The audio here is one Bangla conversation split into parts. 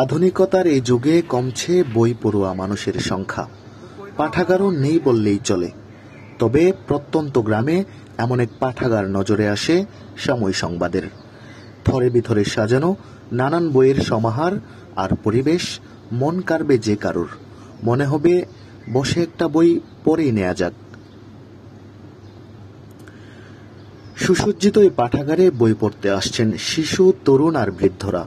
আধুনিকতার এই যুগে কমছে বই পড়ুয়া মানুষের সংখ্যা। পাঠাগারও নেই বললেই চলে। তবে প্রত্যন্ত গ্রামে এমন এক পাঠাগার নজরে আসে সময় সংবাদের। থরে বিথরে সাজানো নানান বইয়ের সমাহার আর পরিবেশ মন কাড়বে যে কারুর। মনে হবে বসে একটা বই পড়েই নেওয়া যাক। সুসজ্জিত এই পাঠাগারে বই পড়তে আসছেন শিশু, তরুণ আর বৃদ্ধরা।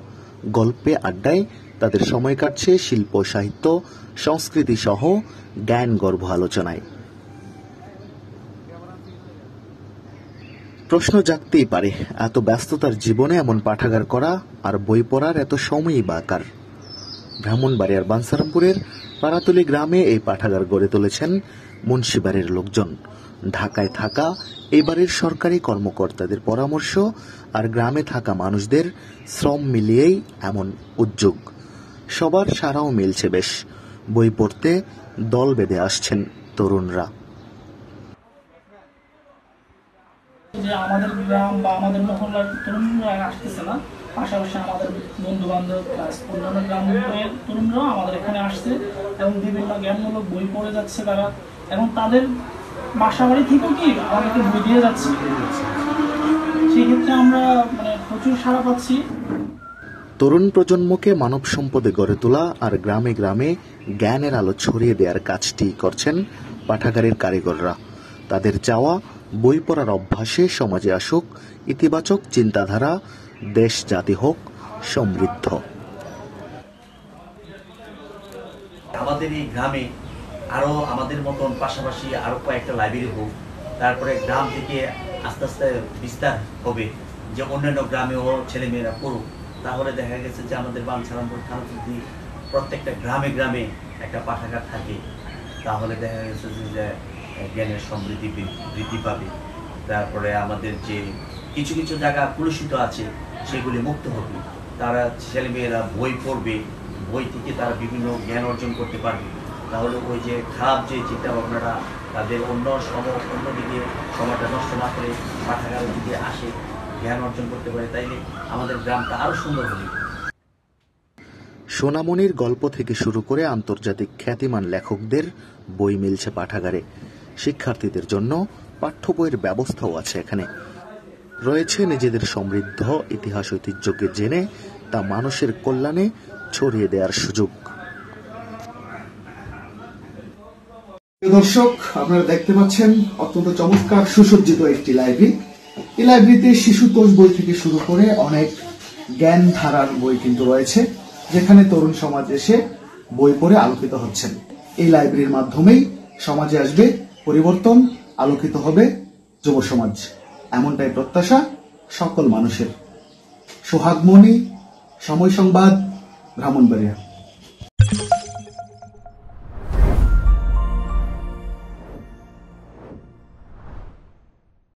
গল্পে, আড্ডায় তাদের সময় কাটছে শিল্প, সাহিত্য, সংস্কৃতি সহ জ্ঞানগর্ভ আলোচনায়। প্রশ্ন জাগতেই পারে, এত ব্যস্ততার জীবনে এমন পাঠাগার করা আর বই পড়ার এত সময়ই বা কার? ব্রাহ্মণবাড়িয়ার বাঞ্ছারামপুরের পাড়াতলী গ্রামে এই পাঠাগার গড়ে তুলেছেন মুন্সিবাড়ির লোকজন। ঢাকায় থাকা এবারের সরকারি কর্মকর্তাদের পরামর্শ আর গ্রামে থাকা মানুষদের শ্রম মিলিয়েই এমন উদ্যোগ। সবার সাড়াও মিলছে বেশ। বই পড়তে দল বেঁধে আসছেন তরুণরা। যে আমাদের গ্রাম বা আমাদের মহল্লার তরুণরা আসতেছে না, পাশাপাশি আমাদের বন্ধু বান্ধব অন্যান্য গ্রামের তরুণরাও আমাদের এখানে আসছে এবং বিভিন্ন জ্ঞানমূলক বই পড়ে যাচ্ছে তারা, এবং তাদের বাসা বাড়ি থেকেও কি আমাদেরকে বই দিয়ে যাচ্ছে। সেই ক্ষেত্রে আমরা প্রচুর সাড়া পাচ্ছি। তরুণ প্রজন্মকে মানব সম্পদে গড়ে তোলা আর গ্রামে গ্রামে জ্ঞানের আলো ছড়িয়ে দেওয়ার কাজটি করছেন পাঠাগারের কারিগররা। তাদের চাওয়া, বই পড়ার অভ্যাসে সমাজে আসুক ইতিবাচক চিন্তাধারা, দেশ জাতি হোক সমৃদ্ধ। আমাদের এই গ্রামে আরো আমাদের মতন পাশাপাশি আরো কয়েকটা লাইব্রেরি হোক, তারপরে গ্রাম থেকে আস্তে আস্তে বিস্তার হবে, যে অন্যান্য গ্রামেও ছেলেমেয়েরা পড়ুক। তাহলে দেখা গেছে যে আমাদের বাঞ্ছারামপুর থানা যদি প্রত্যেকটা গ্রামে গ্রামে একটা পাঠাগার থাকে, তাহলে দেখা গেছে যে জ্ঞানের সমৃদ্ধি বৃদ্ধি পাবে। তারপরে আমাদের যে কিছু কিছু জায়গা কলুষিত আছে সেগুলি মুক্ত হবে। তারা ছেলেমেয়েরা বই পড়বে, বই থেকে তারা বিভিন্ন জ্ঞান অর্জন করতে পারবে। তাহলে ওই যে খারাপ যে চিন্তা ভাবনাটা তাদের অন্যদিকে সময়টা নষ্ট না করে পাঠাগারের দিকে আসে, জ্ঞান অর্জন করতে পারে, তাইলে আমাদের গ্রামটা আরো সুন্দর হবে। সোনামণির গল্প থেকে শুরু করে আন্তর্জাতিক খ্যাতিমান লেখকদের বই মিলছে পাঠাগারে। শিক্ষার্থীদের জন্য পাঠ্য বইয়ের ব্যবস্থাও আছে এখানে। রয়েছে নিজেদের সমৃদ্ধ ইতিহাস ঐতিহ্যকে জেনে তা মানুষের কল্যাণে ছড়িয়ে দেওয়ার সুযোগ। দর্শক, আপনারা দেখতে পাচ্ছেন অত্যন্ত চমৎকার সুসজ্জিত একটি লাইব্রেরি। এই লাইব্রেরিতে শিশুতোষ বই থেকে শুরু করে অনেক জ্ঞান ধারার বই কিন্তু রয়েছে, যেখানে তরুণ সমাজ এসে বই পড়ে আলোকিত হচ্ছেন। এই লাইব্রেরির মাধ্যমেই সমাজে আসবে পরিবর্তন, আলোকিত হবে যুব সমাজ, এমনটাই প্রত্যাশা সকল মানুষের। সোহাগ মনি, সময় সংবাদ, ব্রাহ্মণবাড়িয়া।